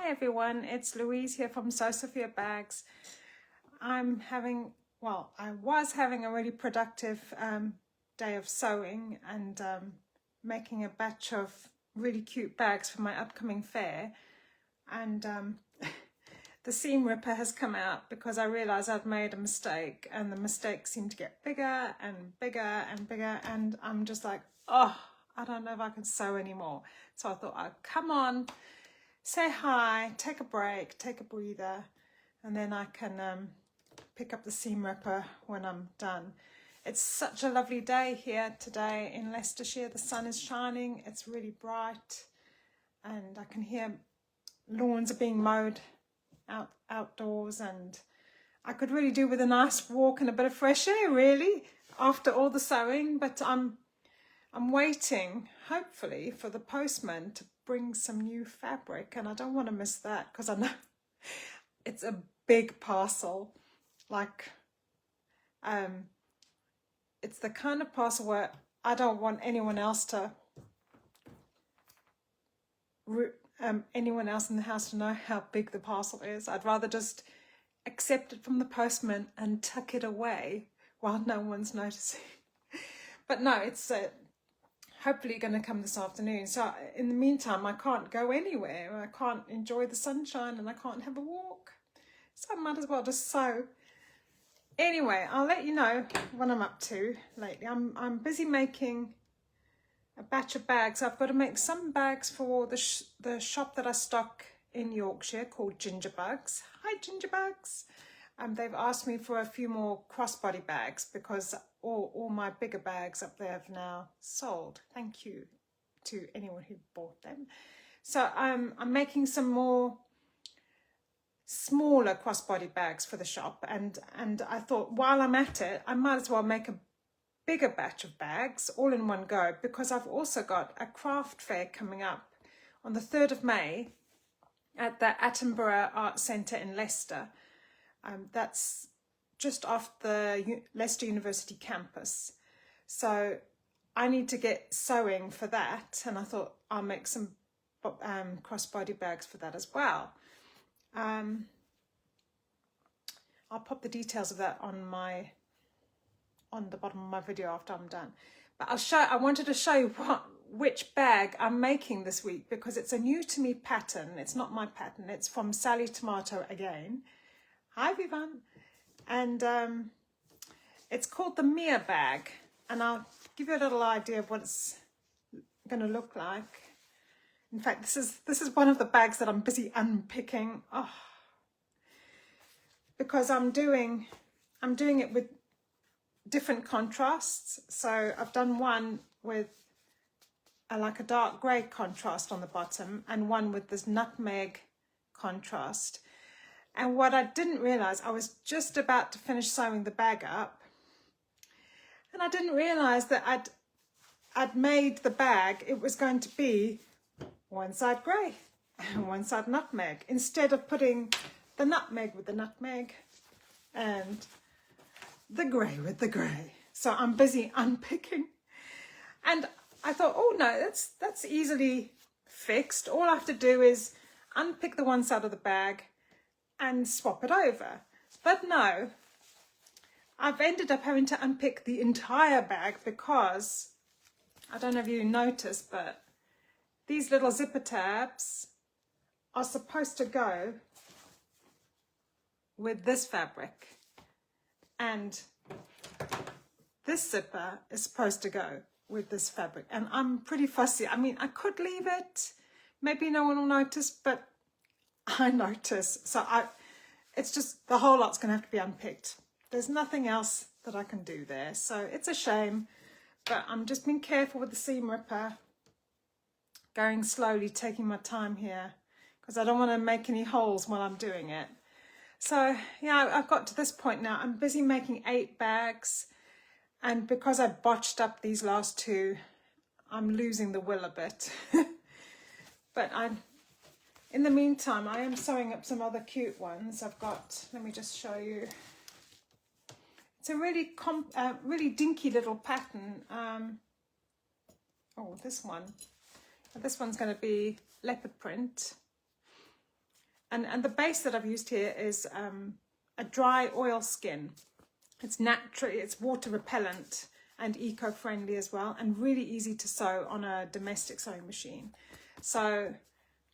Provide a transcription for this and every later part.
Hi everyone, it's Louise here from Sofia Bags. I was having a really productive day of sewing and making a batch of really cute bags for my upcoming fair. And the seam ripper has come out because I realised I'd made a mistake, and the mistake seemed to get bigger and bigger and bigger, and I'm just like, oh, I don't know if I can sew anymore. So I thought, I'd come on, say hi, take a break, take a breather, and then I can pick up the seam ripper when I'm done. It's such a lovely day here today in Leicestershire. The sun is shining, it's really bright, and I can hear lawns are being mowed outdoors, and I could really do with a nice walk and a bit of fresh air really after all the sewing. But I'm waiting hopefully for the postman to bring some new fabric, and I don't want to miss that because I know it's a big parcel. Like it's the kind of parcel where I don't want anyone else in the house to know how big the parcel is. I'd rather just accept it from the postman and tuck it away while no one's noticing. But no, it's hopefully going to come this afternoon. So in the meantime, I can't go anywhere. I can't enjoy the sunshine and I can't have a walk. So I might as well just sew. Anyway, I'll let you know what I'm up to lately. I'm busy making a batch of bags. I've got to make some bags for the shop that I stock in Yorkshire called Gingerbugs. Hi Gingerbugs. They've asked me for a few more crossbody bags because all my bigger bags up there have now sold. Thank you to anyone who bought them. So I'm making some more smaller crossbody bags for the shop, and I thought while I'm at it, I might as well make a bigger batch of bags all in one go, because I've also got a craft fair coming up on the 3rd of May at the Attenborough Arts Centre in Leicester. That's just off the Leicester University campus. So I need to get sewing for that, and I thought I'll make some crossbody bags for that as well. I'll pop the details of that on the bottom of my video after I'm done. But I wanted to show you which bag I'm making this week, because it's a new to me pattern. It's not my pattern. It's from Sally Tomato again. Hi Vivan. And it's called the Mia bag, and I'll give you a little idea of what it's going to look like. In fact, this is one of the bags that I'm busy unpicking. Oh, because I'm doing it with different contrasts. So I've done one with like a dark grey contrast on the bottom, and one with this nutmeg contrast. And what I didn't realise, I was just about to finish sewing the bag up, and I didn't realise that I'd made the bag, it was going to be one side grey and one side nutmeg, instead of putting the nutmeg with the nutmeg and the grey with the grey. So I'm busy unpicking, and I thought, oh no, that's easily fixed. All I have to do is unpick the one side of the bag and swap it over. But no, I've ended up having to unpick the entire bag, because I don't know if you noticed, but these little zipper tabs are supposed to go with this fabric, and this zipper is supposed to go with this fabric, and I'm pretty fussy. I mean, I could leave it, maybe no one will notice, but I notice. So it's just, the whole lot's gonna have to be unpicked. There's nothing else that I can do there, so it's a shame, but I'm just being careful with the seam ripper, going slowly, taking my time here, because I don't want to make any holes while I'm doing it. So yeah, I've got to this point now. I'm busy making 8 bags, and because I botched up these last 2, I'm losing the will a bit. But in the meantime, I am sewing up some other cute ones. I've got, let me just show you. It's a really dinky little pattern. Oh, this one. This one's going to be leopard print. And the base that I've used here is a dry oil skin. It's natural, it's water repellent and eco-friendly as well, and really easy to sew on a domestic sewing machine. So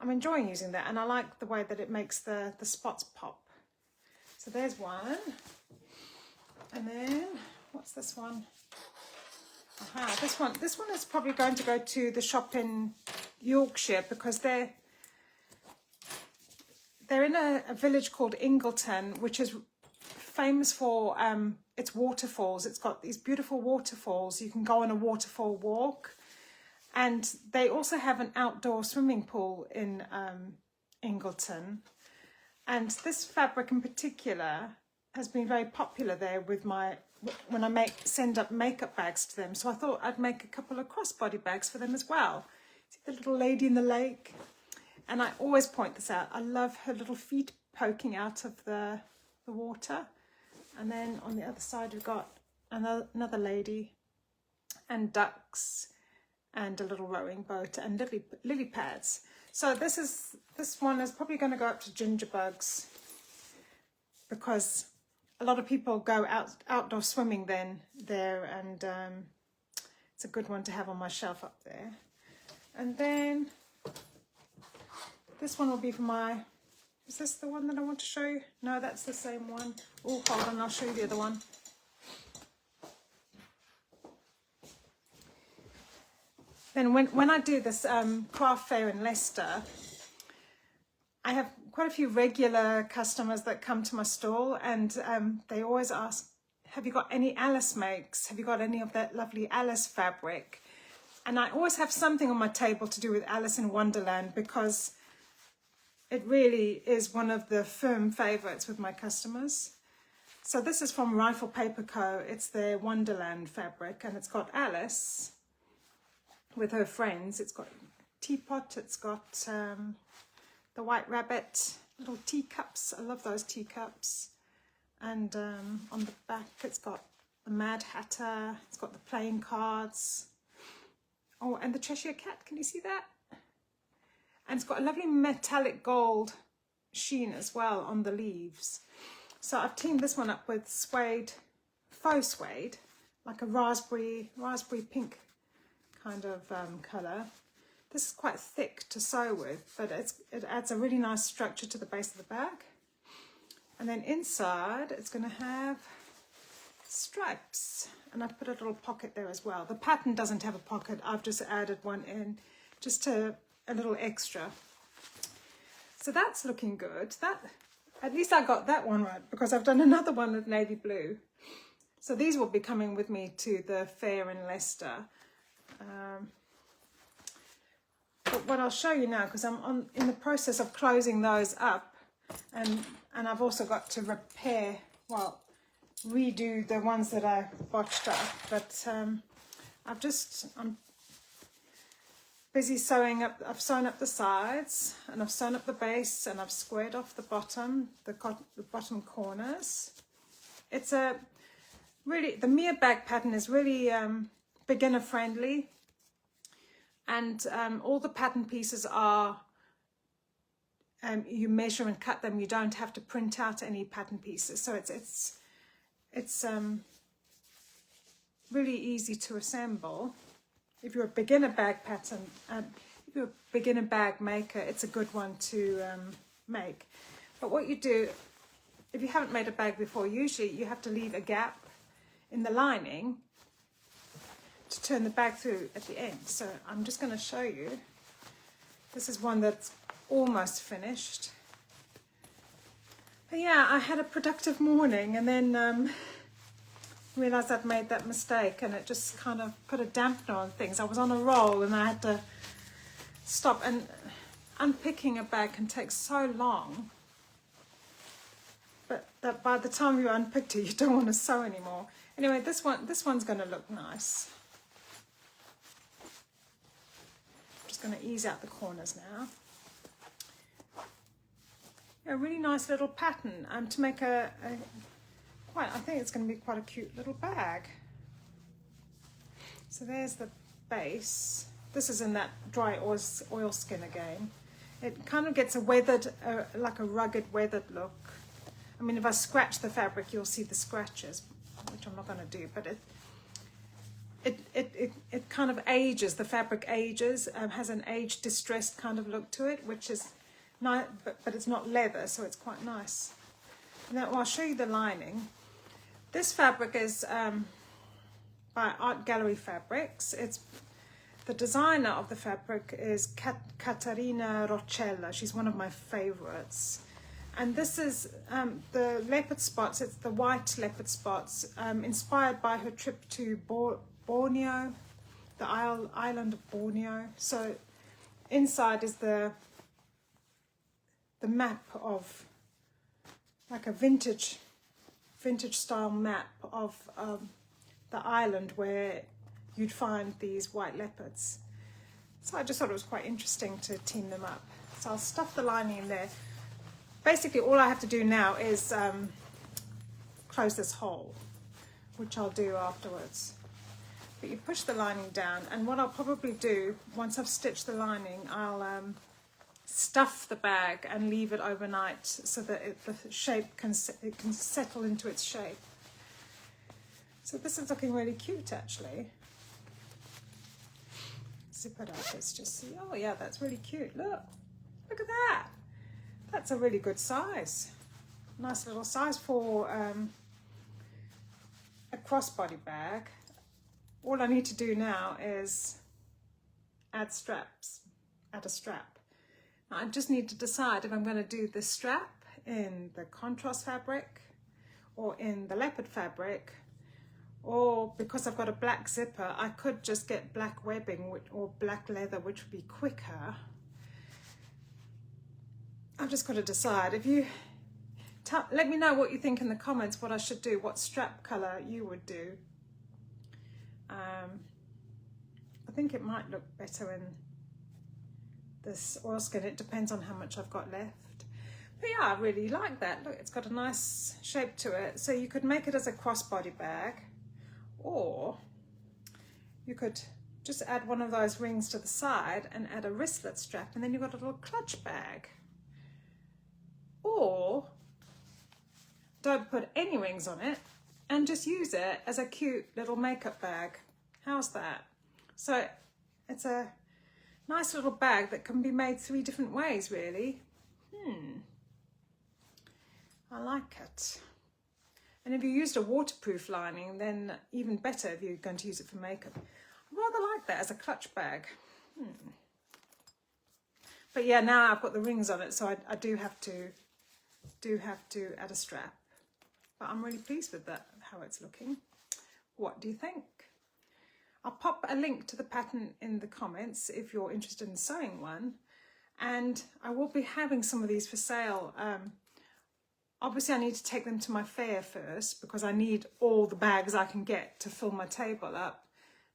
I'm enjoying using that, and I like the way that it makes the spots pop. So there's one. And then what's this one? Aha, this one is probably going to go to the shop in Yorkshire, because they're in a village called Ingleton, which is famous for its waterfalls. It's got these beautiful waterfalls. You can go on a waterfall walk, and they also have an outdoor swimming pool in Ingleton. And this fabric in particular has been very popular there with when I send up makeup bags to them. So I thought I'd make a couple of crossbody bags for them as well. See the little lady in the lake? And I always point this out. I love her little feet poking out of the water. And then on the other side we've got another lady and ducks and a little rowing boat and lily pads. So this one is probably going to go up to ginger bugs, because a lot of people go outdoor swimming there, and it's a good one to have on my shelf up there. And then this one will be for my, is this the one that I want to show you? No, that's the same one. Oh, hold on, I'll show you the other one. Then when I do this craft fair in Leicester, I have quite a few regular customers that come to my stall, and they always ask, have you got any Alice makes? Have you got any of that lovely Alice fabric? And I always have something on my table to do with Alice in Wonderland, because it really is one of the firm favourites with my customers. So this is from Rifle Paper Co. It's their Wonderland fabric, and it's got Alice with her friends. It's got teapot, it's got the White Rabbit, little teacups. I love those teacups. And on the back it's got the Mad Hatter, it's got the playing cards. Oh, and the Cheshire Cat, can you see that? And it's got a lovely metallic gold sheen as well on the leaves. So I've teamed this one up with suede, faux suede, like a raspberry pink kind of colour. This is quite thick to sew with, but it adds a really nice structure to the base of the bag. And then inside it's going to have stripes, and I've put a little pocket there as well. The pattern doesn't have a pocket, I've just added one in just to a little extra. So that's looking good. That, at least I got that one right, because I've done another one with navy blue. So these will be coming with me to the fair in Leicester. But what I'll show you now, because I'm in the process of closing those up, and I've also got to repair, well, redo the ones that I botched up. But I'm busy sewing up. I've sewn up the sides, and I've sewn up the base, and I've squared off the bottom, the bottom corners. It's the Mia bag pattern is really beginner friendly, and all the pattern pieces are, you measure and cut them. You don't have to print out any pattern pieces, so it's really easy to assemble. If you're a beginner bag pattern, if you're a beginner bag maker, it's a good one to make. But what you do, if you haven't made a bag before, usually you have to leave a gap in the lining to turn the bag through at the end. So I'm just going to show you. This is one that's almost finished. But yeah, I had a productive morning, and then realised I'd made that mistake, and it just kind of put a dampener on things. I was on a roll and I had to stop, and unpicking a bag can take so long, but that by the time you unpicked it, you don't want to sew anymore. Anyway, this one's going to look nice. I'm just going to ease out the corners now. A really nice little pattern to make I think it's going to be quite a cute little bag. So there's the base. This is in that dry oil skin again. It kind of gets a weathered, like a rugged weathered look. I mean, if I scratch the fabric, you'll see the scratches, which I'm not going to do, but it kind of ages, the fabric ages, has an age distressed kind of look to it, which is nice, but it's not leather, so it's quite nice. Now I'll show you the lining. This fabric is by Art Gallery Fabrics. It's the designer of the fabric is Caterina Roccella. She's one of my favorites. And this is the leopard spots. It's the white leopard spots, inspired by her trip to Borneo, the island of Borneo. So inside is the map of, like a vintage style map of the island where you'd find these white leopards. So I just thought it was quite interesting to team them up. So I'll stuff the lining in there. Basically all I have to do now is close this hole, which I'll do afterwards. But you push the lining down, and what I'll probably do once I've stitched the lining, I'll stuff the bag and leave it overnight so that the shape can settle into its shape. So this is looking really cute, actually. Zip it up, let's just see. Oh yeah, that's really cute. Look at that. That's a really good size. Nice little size for a crossbody bag. All I need to do now is add a strap. Now I just need to decide if I'm going to do the strap in the contrast fabric or in the leopard fabric, or because I've got a black zipper, I could just get black webbing or black leather, which would be quicker. I've just got to decide. If you let me know what you think in the comments, what I should do, what strap color you would do. I think it might look better in this oilskin. It depends on how much I've got left. But yeah, I really like that. Look, it's got a nice shape to it. So you could make it as a crossbody bag, or you could just add one of those rings to the side and add a wristlet strap, and then you've got a little clutch bag. Or don't put any rings on it and just use it as a cute little makeup bag. How's that? So it's a nice little bag that can be made 3 different ways, really. I like it. And if you used a waterproof lining, then even better if you're going to use it for makeup. I rather like that as a clutch bag. But yeah, now I've got the rings on it, so I do have to add a strap. But I'm really pleased with that, how it's looking. What do you think? I'll pop a link to the pattern in the comments if you're interested in sewing one. And I will be having some of these for sale. Obviously I need to take them to my fair first, because I need all the bags I can get to fill my table up.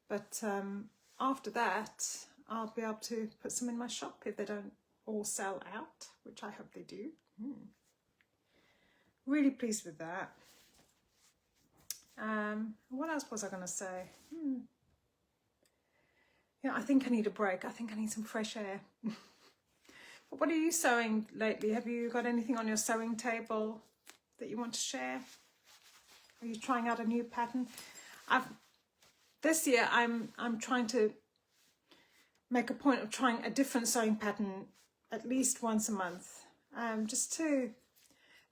But after that, I'll be able to put some in my shop if they don't all sell out, which I hope they do. Really pleased with that. What else was I going to say? Yeah, I think I need a break. I think I need some fresh air. But what are you sewing lately? Have you got anything on your sewing table that you want to share? Are you trying out a new pattern? This year I'm trying to make a point of trying a different sewing pattern at least once a month, just to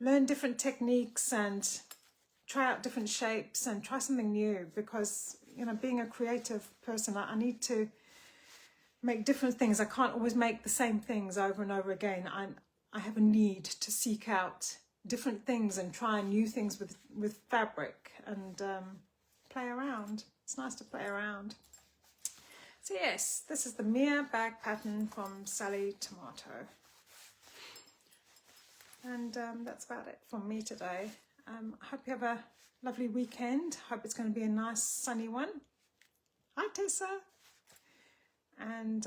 learn different techniques and try out different shapes and try something new, because, you know, being a creative person, I need to make different things. I can't always make the same things over and over again. I have a need to seek out different things and try new things with fabric and play around. It's nice to play around. So yes, this is the Mia bag pattern from Sally Tomato. And that's about it from me today. I hope you have a lovely weekend. Hope it's going to be a nice sunny one. Hi Tessa. And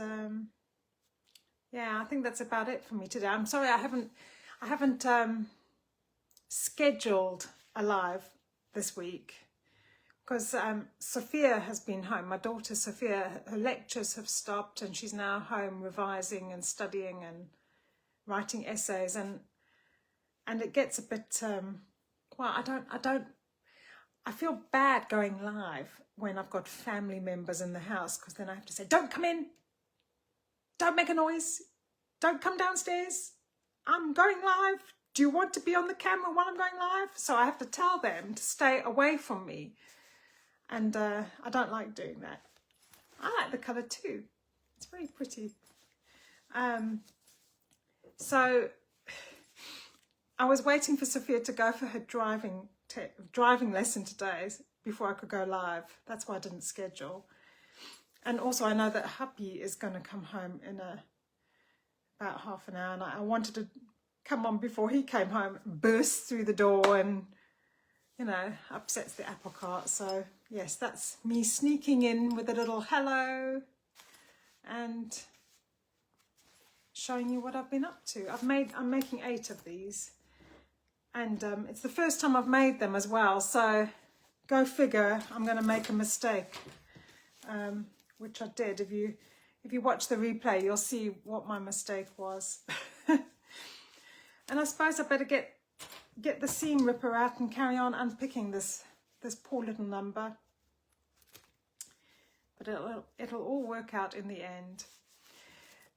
yeah, I think that's about it for me today. I'm sorry I haven't scheduled a live this week, because Sofia has been home. My daughter Sofia, her lectures have stopped and she's now home revising and studying, and writing essays, and it gets a bit well, I feel bad going live when I've got family members in the house, because then I have to say, don't come in, don't make a noise, don't come downstairs, I'm going live, do you want to be on the camera while I'm going live? So I have to tell them to stay away from me, and I don't like doing that. I like the colour too, it's very pretty. So I was waiting for Sofia to go for her driving lesson today before I could go live. That's why I didn't schedule. And also I know that hubby is going to come home in about half an hour, and I wanted to come on before he came home, burst through the door and, you know, upsets the apple cart. So yes, that's me sneaking in with a little hello and showing you what I've been up to. I'm making 8 of these, and it's the first time I've made them as well, so go figure, I'm going to make a mistake, which I did. If you watch the replay, you'll see what my mistake was. And I suppose I better get the seam ripper out and carry on unpicking this poor little number, but it'll all work out in the end.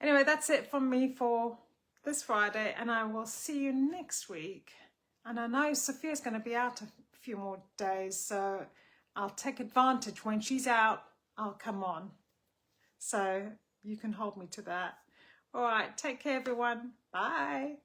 Anyway, that's it from me for this Friday, and I will see you next week. And I know Sofia's going to be out a few more days, so I'll take advantage. When she's out, I'll come on. So you can hold me to that. All right, take care, everyone. Bye.